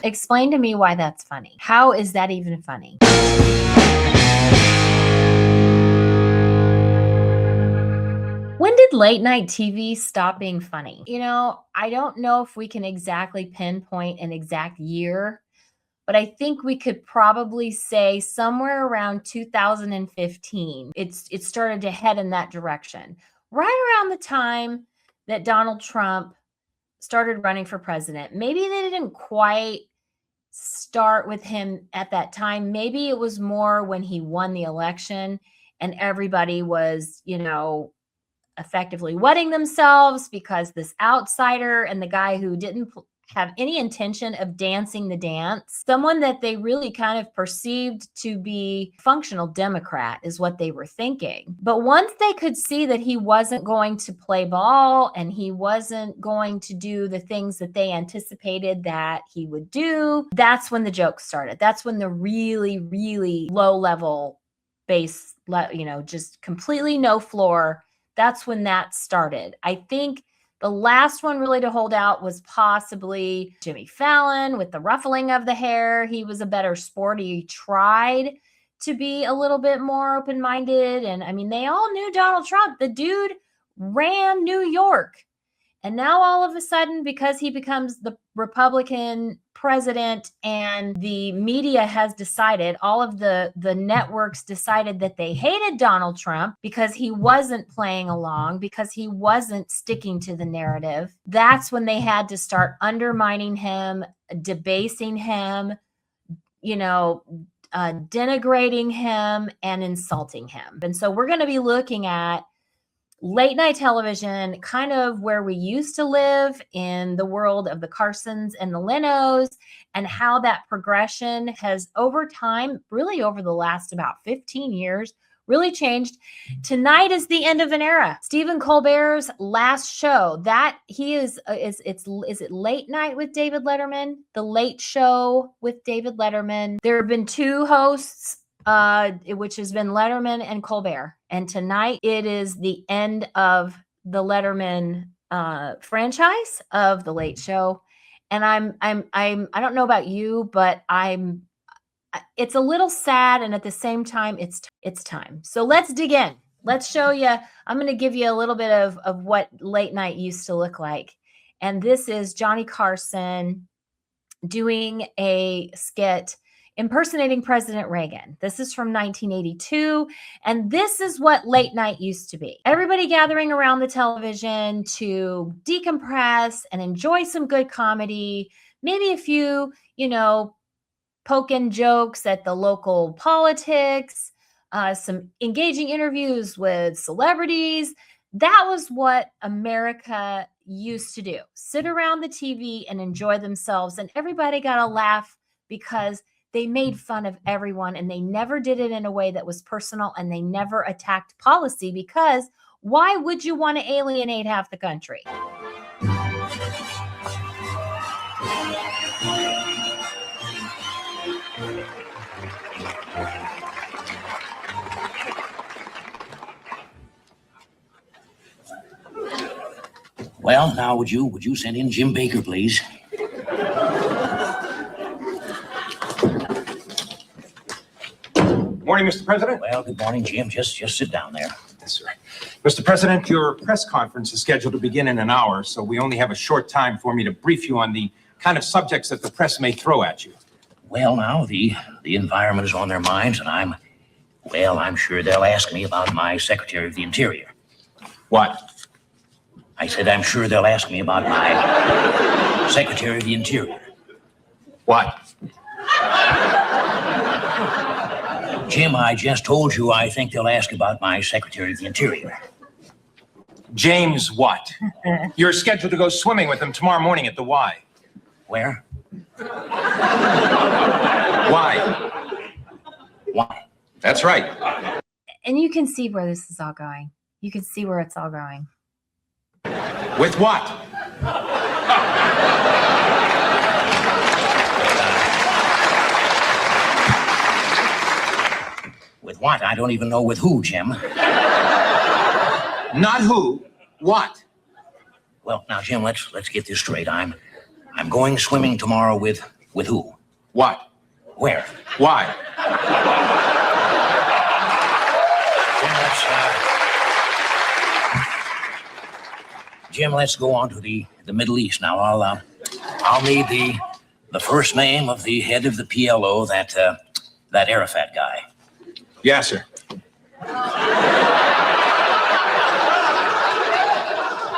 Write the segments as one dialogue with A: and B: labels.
A: Explain to me why that's funny. How is that even funny? When did late night TV stop being funny? You know, I don't know if we can exactly pinpoint an exact year, but I think we could probably say somewhere around 2015. It started to head in that direction. Right around the time that Donald Trump started running for president. Maybe they didn't quite start with him at that time. Maybe it was more when he won the election and everybody was, effectively wetting themselves because this outsider and the guy who didn't have any intention of dancing the dance, someone that they really kind of perceived to be functional Democrat is what they were thinking. But once they could see that he wasn't going to play ball and he wasn't going to do the things that they anticipated that he would do, that's when the jokes started. That's when the really, really low level base, just completely no floor. That's when that started. I think the last one really to hold out was possibly Jimmy Fallon with the ruffling of the hair. He was a better sport. He tried to be a little bit more open-minded. And I mean, they all knew Donald Trump. The dude ran New York. And now all of a sudden, because he becomes the Republican president and the media has decided, all of the networks decided that they hated Donald Trump because he wasn't playing along, because he wasn't sticking to the narrative. That's when they had to start undermining him, debasing him, denigrating him and insulting him. And so we're going to be looking at late night television, kind of where we used to live in the world of the Carsons and the Lenos, and how that progression has over time, really over the last about 15 years, really changed. Tonight is the end of an era. Stephen Colbert's last show, that he is it Late Night with David Letterman? The Late Show with David Letterman. There have been two hosts, which has been Letterman and Colbert. And tonight it is the end of the Letterman franchise of the Late Show. And I don't know about you, but it's a little sad. And at the same time, it's time. So let's dig in. Let's show you. I'm going to give you a little bit of what late night used to look like. And this is Johnny Carson doing a skit impersonating President Reagan. This is from 1982. And this is what late night used to be. Everybody gathering around the television to decompress and enjoy some good comedy, maybe a few, poking jokes at the local politics, some engaging interviews with celebrities. That was what America used to do. Sit around the TV and enjoy themselves. And everybody got a laugh because they made fun of everyone, and they never did it in a way that was personal, and they never attacked policy, because why would you want to alienate half the country?
B: Well, now would you send in Jim Baker, please?
C: Morning, Mr. President.
B: Well, good morning, Jim. Just sit down there.
C: Yes, sir. Mr. President, your press conference is scheduled to begin in an hour, so we only have a short time for me to brief you on the kind of subjects that the press may throw at you.
B: Well, now, the environment is on their minds, and I'm sure they'll ask me about my Secretary of the Interior.
C: What?
B: I said I'm sure they'll ask me about my Secretary of the Interior.
C: What?
B: Jim, I just told you I think they'll ask about my Secretary of the Interior.
C: James what? You're scheduled to go swimming with him tomorrow morning at the Y.
B: Where?
C: Y.
B: Why?
C: That's right.
A: And you can see where this is all going. You can see where it's all going.
C: With what?
B: With what? I don't even know with who, Jim.
C: Not who. What?
B: Well, now, Jim, let's get this straight. I'm going swimming tomorrow with With who?
C: What?
B: Where?
C: Why?
B: Jim, let's go on to the Middle East now. I'll need the first name of the head of the PLO, that Arafat guy.
C: Yes, sir.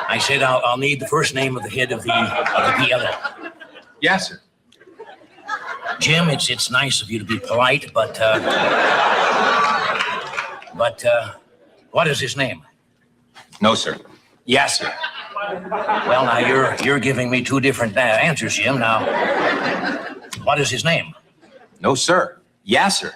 B: I said I'll need the first name of the head of the PLO.
C: Yes, sir.
B: Jim, it's nice of you to be polite, but what is his name?
C: No, sir. Yes, sir.
B: Well, now you're giving me two different answers, Jim. Now, what is his name?
C: No, sir. Yes, sir.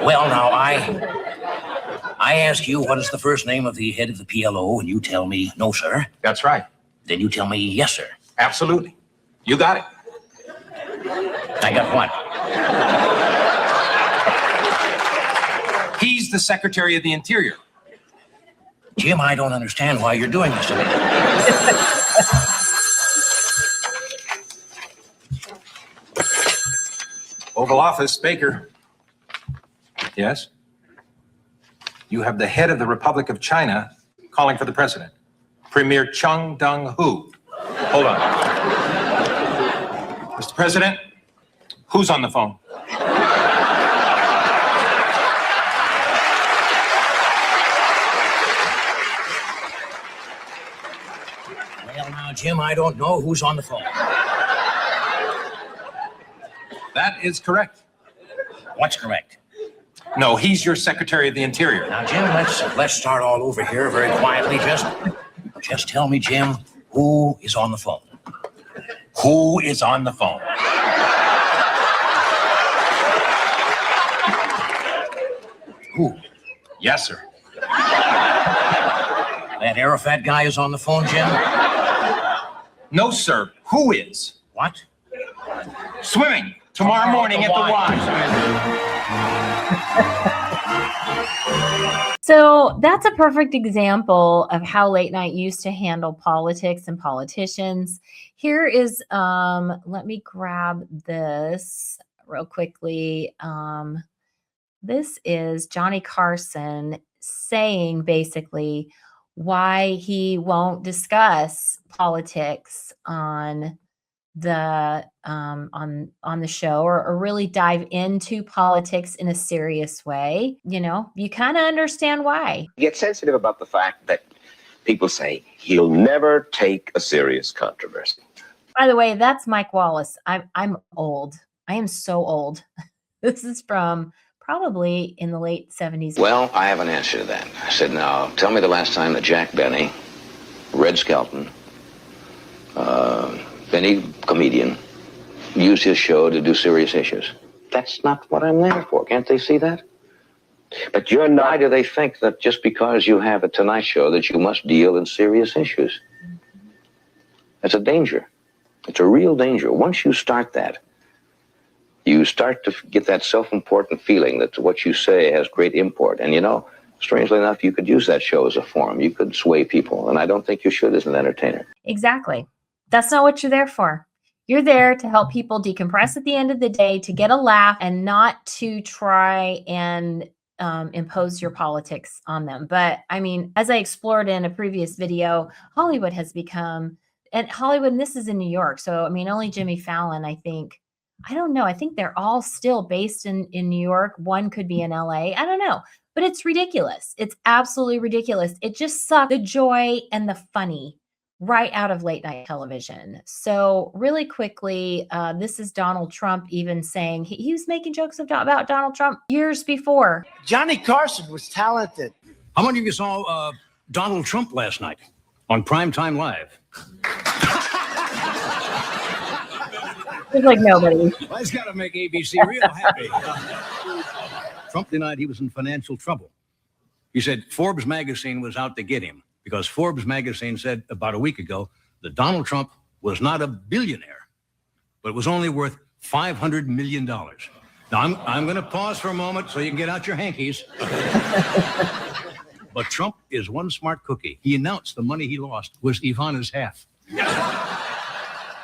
B: Well, now I ask you what is the first name of the head of the PLO, and you tell me no, sir.
C: That's right.
B: Then you tell me yes, sir.
C: Absolutely. You got it.
B: I got what?
C: He's the Secretary of the Interior.
B: Jim, I don't understand why you're doing this to me.
C: Oval Office, Baker. Yes? You have the head of the Republic of China calling for the president. Premier Chung Dong-hu. Hold on. Mr. President, who's on the phone?
B: Well, now, Jim, I don't know who's on the phone.
C: That is correct.
B: What's correct?
C: No, he's your Secretary of the Interior.
B: Now, Jim, let's start all over here very quietly. Just tell me, Jim, who is on the phone?
C: Who is on the phone?
B: Who?
C: Yes, sir.
B: That Arafat guy is on the phone, Jim?
C: No, sir. Who is?
B: What?
C: Swimming tomorrow morning at the Y.
A: So that's a perfect example of how late night used to handle politics and politicians. Here is, let me grab this real quickly. This is Johnny Carson saying basically why he won't discuss politics on the show or really dive into politics in a serious way. You know, you kind of understand why.
D: Get sensitive about the fact that people say he'll never take a serious controversy.
A: By the way, that's Mike Wallace. I'm old. I am so old. This is from probably in the late 70s.
D: Well, I have an answer to that. I said, now, tell me the last time that Jack Benny, Red Skelton, any comedian, used his show to do serious issues. That's not what I'm there for. Can't they see that? But you're not. Why do they think that just because you have a Tonight Show that you must deal in serious issues? That's a danger. It's a real danger. Once you start that, you start to get that self-important feeling that what you say has great import. And you know, strangely enough, you could use that show as a forum. You could sway people. And I don't think you should as an entertainer.
A: Exactly. That's not what you're there for. You're there to help people decompress at the end of the day, to get a laugh and not to try and impose your politics on them. But I mean, as I explored in a previous video, Hollywood has become, and Hollywood, and this is in New York. So, I mean, only Jimmy Fallon, I think, I don't know. I think they're all still based in New York. One could be in LA. I don't know. But it's ridiculous. It's absolutely ridiculous. It just sucks the joy and the funny right out of late night television. So really quickly, this is Donald Trump even saying he was making jokes about Donald Trump years before.
E: Johnny Carson was talented.
B: How many of you saw Donald Trump last night on Primetime Live?
A: There's like nobody.
B: Well, it's got to make ABC real happy. Trump denied he was in financial trouble. He said Forbes magazine was out to get him because Forbes magazine said about a week ago that Donald Trump was not a billionaire, but was only worth $500 million. Now, I'm going to pause for a moment so you can get out your hankies. But Trump is one smart cookie. He announced the money he lost was Ivana's half.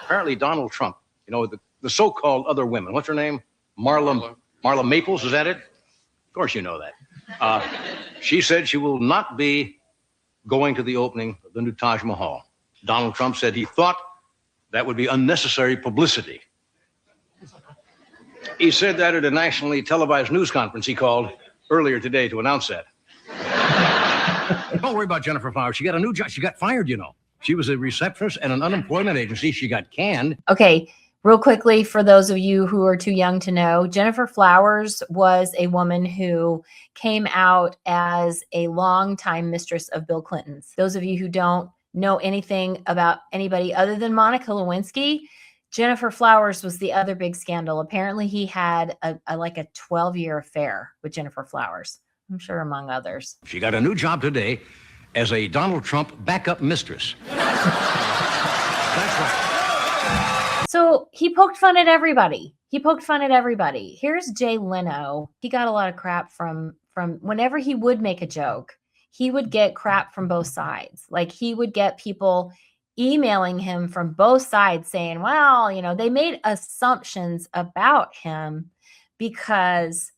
B: Apparently, Donald Trump, you know, the so-called other women. What's her name? Marla Maples, is that it? Of course you know that. She said she will not be going to the opening of the new Taj Mahal. Donald Trump said he thought that would be unnecessary publicity. He said that at a nationally televised news conference he called earlier today to announce that. Don't worry about Jennifer Flowers. She got a new job. She got fired, you know. She was a receptionist at an unemployment agency. She got canned.
A: Okay, real quickly, for those of you who are too young to know, Jennifer Flowers was a woman who came out as a longtime mistress of Bill Clinton's. Those of you who don't know anything about anybody other than Monica Lewinsky, Jennifer Flowers was the other big scandal. Apparently, he had a 12-year affair with Jennifer Flowers. I'm sure among others.
B: She got a new job today as a Donald Trump backup mistress. That's right.
A: So he poked fun at everybody. Here's Jay Leno. He got a lot of crap from whenever he would make a joke, he would get crap from both sides. Like he would get people emailing him from both sides saying, well, you know, they made assumptions about him because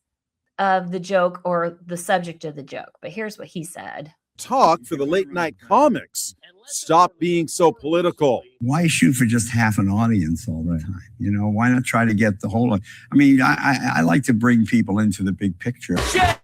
A: of the joke or the subject of the joke. But here's what he said.
F: Talk for the late night comics. Stop being so political.
G: Why shoot for just half an audience all the time? You know, why not try to get the whole? I mean, I like to bring people into the big picture.
H: Jay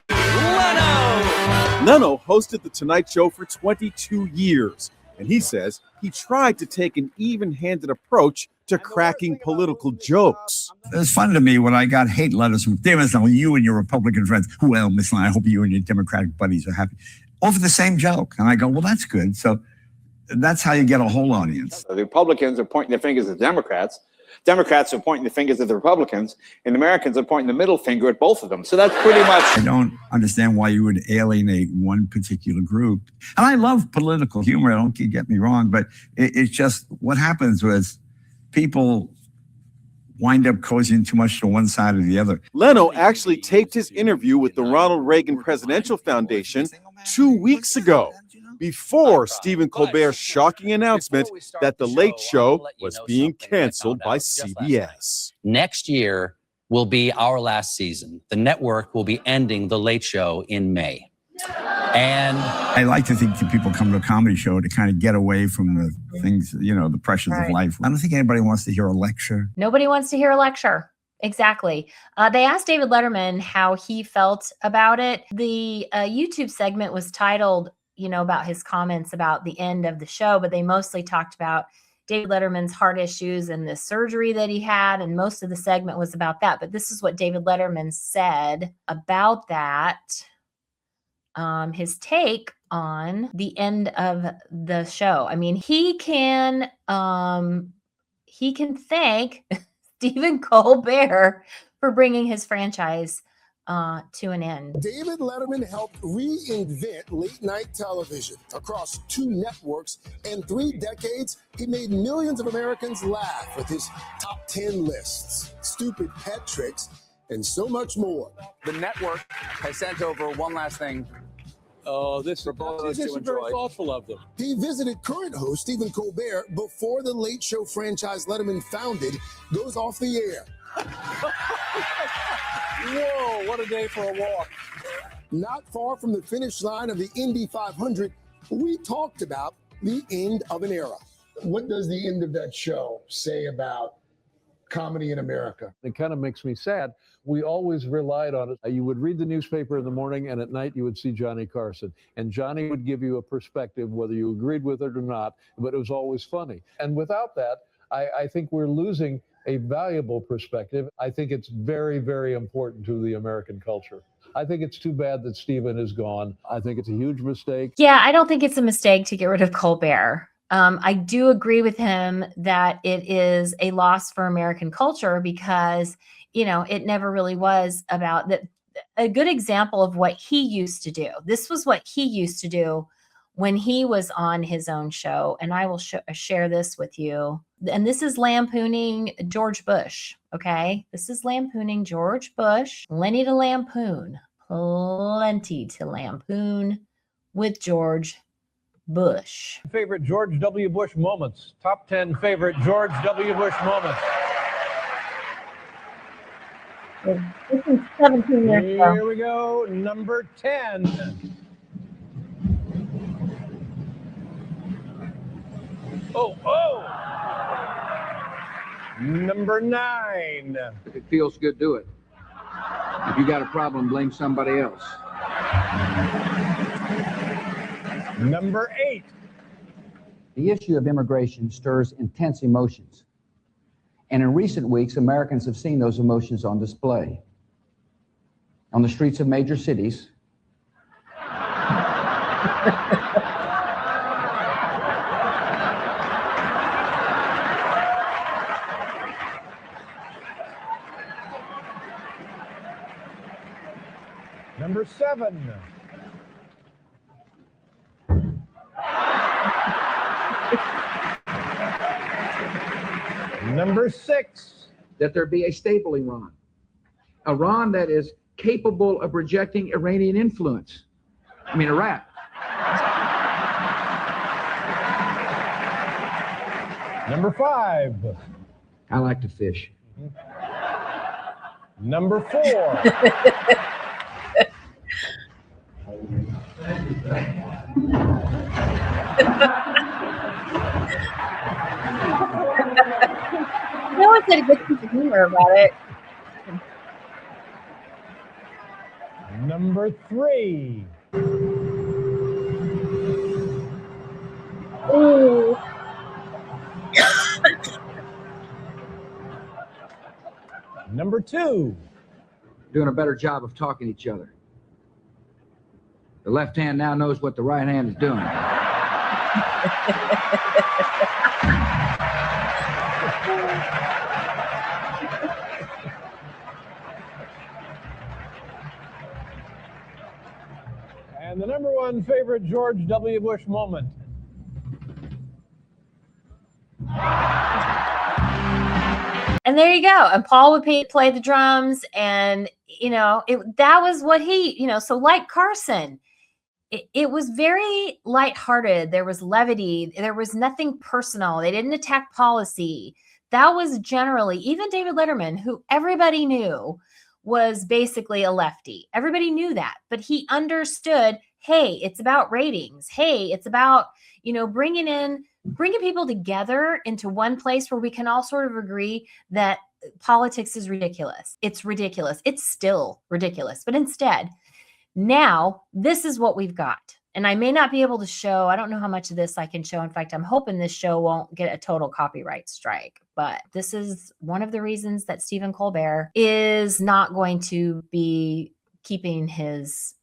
H: Leno!
F: Leno hosted The Tonight Show for 22 years, and he says he tried to take an even-handed approach to cracking political jokes.
G: It's fun to me when I got hate letters from David, you and your Republican friends. Well, Miss Lyon, I hope you and your Democratic buddies are happy. Over the same joke. And I go, well, that's good. So that's how you get a whole audience.
I: The Republicans are pointing their fingers at Democrats. Democrats are pointing the fingers at the Republicans. And Americans are pointing the middle finger at both of them. So that's pretty much...
G: I don't understand why you would alienate one particular group. And I love political humor. Don't get me wrong. But it's just what happens was people wind up cozying too much to one side or the other.
F: Leno actually taped his interview with the Ronald Reagan Presidential Foundation 2 weeks ago, before Stephen Colbert's shocking announcement that The Late Show was being canceled by CBS.
H: Next year will be our last season. The network will be ending The Late Show in May. And
G: I like to think that people come to a comedy show to kind of get away from the things, you know, the pressures of life. I don't think anybody wants to hear a lecture.
A: Nobody wants to hear a lecture. Exactly. They asked David Letterman how he felt about it. The YouTube segment was titled, you know, about his comments about the end of the show, but they mostly talked about David Letterman's heart issues and the surgery that he had. And most of the segment was about that. But this is what David Letterman said about that. His take on the end of the show. I mean, he can thank Stephen Colbert for bringing his franchise to an end.
J: David Letterman helped reinvent late night television across 2 networks. In 3 decades, he made millions of Americans laugh with his top 10 lists, stupid pet tricks, and so much more.
K: The network has sent over one last thing.
L: Oh, this is very thoughtful of them.
J: He visited current host Stephen Colbert before the Late Show franchise Letterman founded goes off the air.
L: Whoa, what a day for a walk.
J: Not far from the finish line of the Indy 500, we talked about the end of an era. What does the end of that show say about comedy in America?
L: It kind of makes me sad. We always relied on it. You would read the newspaper in the morning, and at night you would see Johnny Carson. And Johnny would give you a perspective, whether you agreed with it or not, but it was always funny. And without that, I think we're losing a valuable perspective. I think it's very, very important to the American culture. I think it's too bad that Stephen is gone. I think it's a huge mistake.
A: Yeah, I don't think it's a mistake to get rid of Colbert. I do agree with him that it is a loss for American culture because, you know, it never really was about that. A good example of what he used to do. This was what he used to do when he was on his own show. And I will share this with you. And this is lampooning George Bush. Okay. This is lampooning George Bush. Plenty to lampoon with George Bush.
L: Favorite George W. Bush moments. Top 10 favorite George W. Bush moments.
A: This is 17 years ago.
M: Here we go. Number 10. Oh. Number 9.
N: If it feels good, do it. If you got a problem, blame somebody else.
M: Number 8.
O: The issue of immigration stirs intense emotions. And in recent weeks, Americans have seen those emotions on display. On the streets of major cities.
M: Number 7. Number 6.
N: That there be a stable Iran. Iran that is capable of rejecting Iranian influence. I mean, Iraq.
M: Number 5.
N: I like to fish.
M: Number 4.
A: No one said a good piece of humor about it.
M: Number 3.
A: Ooh.
M: Number 2.
N: Doing a better job of talking to each other. The left hand now knows what the right hand is doing.
M: And the number 1 favorite George W. Bush moment.
A: And there you go. And Paul would play the drums, and that was what he, so like Carson, it was very lighthearted. There was levity. There was nothing personal. They didn't attack policy. That was generally, even David Letterman, who everybody knew was basically a lefty. Everybody knew that, but he understood, hey, it's about ratings. Hey, it's about, bringing people together into one place where we can all sort of agree that politics is ridiculous. It's ridiculous. It's still ridiculous. But instead, now this is what we've got. And I may not be able to show, I don't know how much of this I can show. In fact, I'm hoping this show won't get a total copyright strike. But this is one of the reasons that Stephen Colbert is not going to be keeping his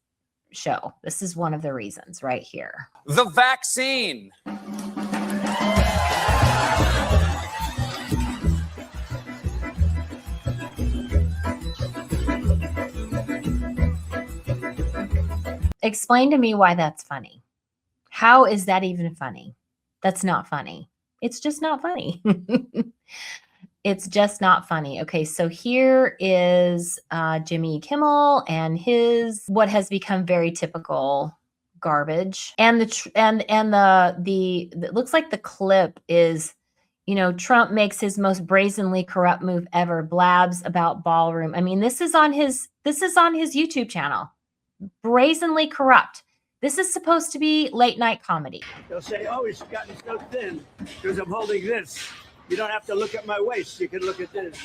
A: show. This is one of the reasons right here.
K: The vaccine.
A: Explain to me why that's funny. How is that even funny? That's not funny. It's just not funny. It's just not funny. Okay, so here is Jimmy Kimmel and his what has become very typical garbage. And the it looks like the clip is, Trump makes his most brazenly corrupt move ever, blabs about ballroom. I mean, this is on his YouTube channel. Brazenly corrupt. This is supposed to be late night comedy.
E: They'll say, oh, he's gotten so thin because I'm holding this. You don't have to look at my waist. You can look at this.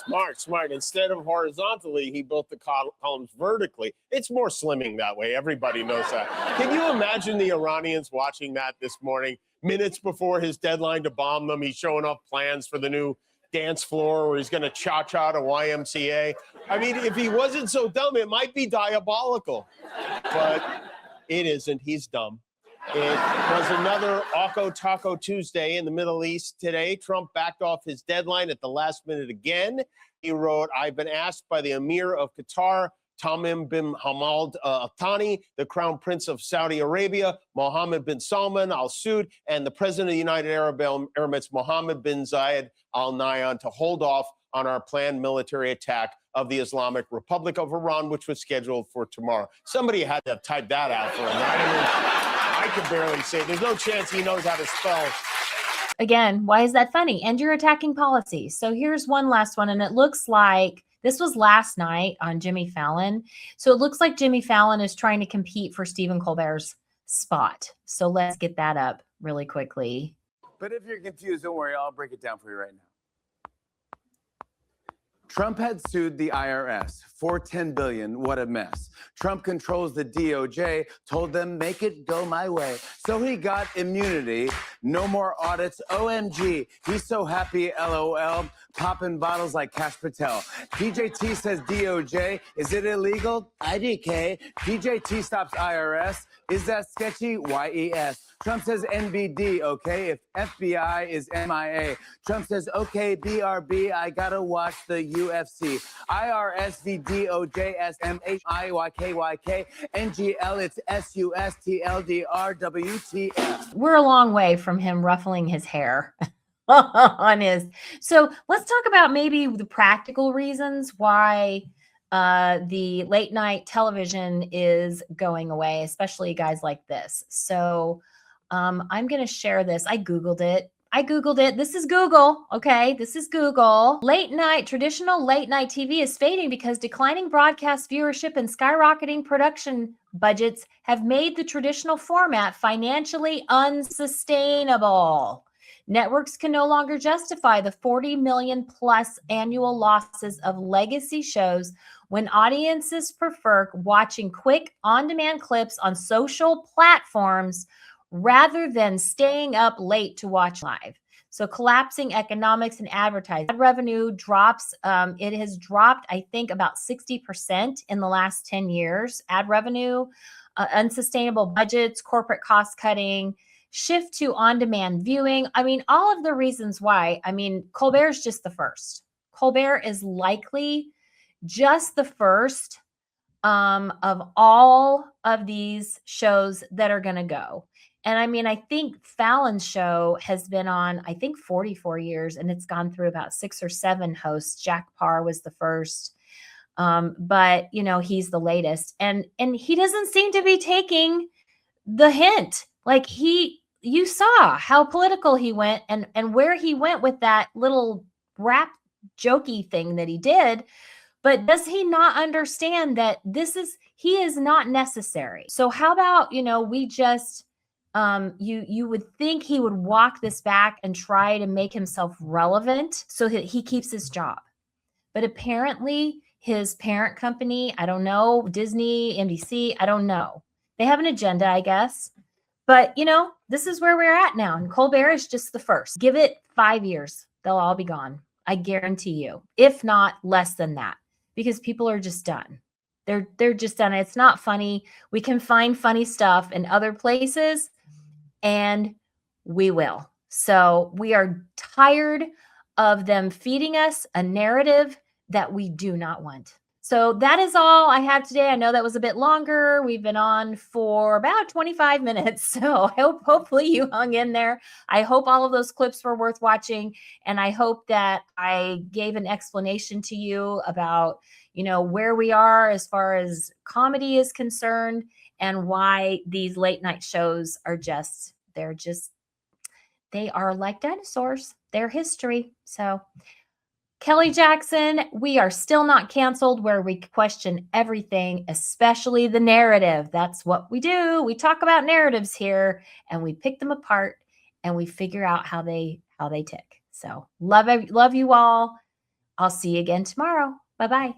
M: Smart. Instead of horizontally, he built the columns vertically. It's more slimming that way. Everybody knows that. Can you imagine the Iranians watching that this morning? Minutes before his deadline to bomb them, he's showing off plans for the new dance floor where he's going to cha-cha to YMCA. I mean, if he wasn't so dumb, it might be diabolical. But it isn't. He's dumb. It was another Oco Taco Tuesday in the Middle East today. Trump backed off his deadline at the last minute again. He wrote, I've been asked by the Emir of Qatar, Tamim bin Hamad Al Thani, the Crown Prince of Saudi Arabia, Mohammed bin Salman Al Saud, and the President of the United Arab Emirates, Mohammed bin Zayed Al Nahyan, to hold off on our planned military attack of the Islamic Republic of Iran, which was scheduled for tomorrow. Somebody had to have typed that out for him. I could barely say it. There's no chance he knows how to spell
A: Again, why is that funny? And you're attacking policy. So here's one last one. And it looks like this was last night on Jimmy Fallon. So it looks like Jimmy Fallon is trying to compete for Stephen Colbert's spot. So let's get that up really quickly.
P: But if you're confused, don't worry. I'll break it down for you right now. Trump had sued the IRS for $10 billion. What a mess. Trump controls the DOJ, told them, make it go my way. So he got immunity. No more audits. OMG. He's so happy, LOL. Popping bottles like Cash Patel. DJT says DOJ. Is it illegal? IDK. DJT stops IRS. Is that sketchy? YES. Trump says NBD, okay, if FBI is MIA. Trump says, okay, BRB, I gotta watch the UFC. IRS v DOJ SMHIYKYK. NGL, it's SUSTLDR
A: We're a long way from him ruffling his hair on his. So let's talk about maybe the practical reasons why the late night television is going away, especially guys like this. So I'm going to share this. I Googled it. This is Google. Okay. This is Google. Traditional late night TV is fading because declining broadcast viewership and skyrocketing production budgets have made the traditional format financially unsustainable. Networks can no longer justify the 40 million plus annual losses of legacy shows when audiences prefer watching quick on-demand clips on social platforms rather than staying up late to watch live. So collapsing economics and advertising. Ad revenue drops. It has dropped, I think, about 60% in the last 10 years. Ad revenue, unsustainable budgets, corporate cost cutting, shift to on-demand viewing. I mean, all of the reasons why. I mean, Colbert's just the first. Colbert is likely just the first of all of these shows that are going to go. And I mean, I think Fallon's show has been on, I think, 44 years, and it's gone through about 6 or 7 hosts. Jack Parr was the first, but you know, he's the latest, and he doesn't seem to be taking the hint. Like you saw how political he went, and where he went with that little rap jokey thing that he did. But does he not understand that he is not necessary? So how about, you know, we just you would think he would walk this back and try to make himself relevant so that he keeps his job. But apparently his parent company, I don't know, Disney, NBC, I don't know. They have an agenda, I guess. But, you know, this is where we're at now. And Colbert is just the first. Give it 5 years. They'll all be gone. I guarantee you. If not less than that. Because people are just done. They're just done. It's not funny. We can find funny stuff in other places. And we will. So we are tired of them feeding us a narrative that we do not want. So that is all I have today. I know that was a bit longer. We've been on for about 25 minutes. So hopefully you hung in there. I hope all of those clips were worth watching. And I hope that I gave an explanation to you about, you know, where we are as far as comedy is concerned and why these late night shows are they are like dinosaurs. They're history. So Kelly Jackson, we are still not canceled, where we question everything, especially the narrative. That's what we do. We talk about narratives here and we pick them apart and we figure out how they tick. So love you all. I'll see you again tomorrow. Bye-bye.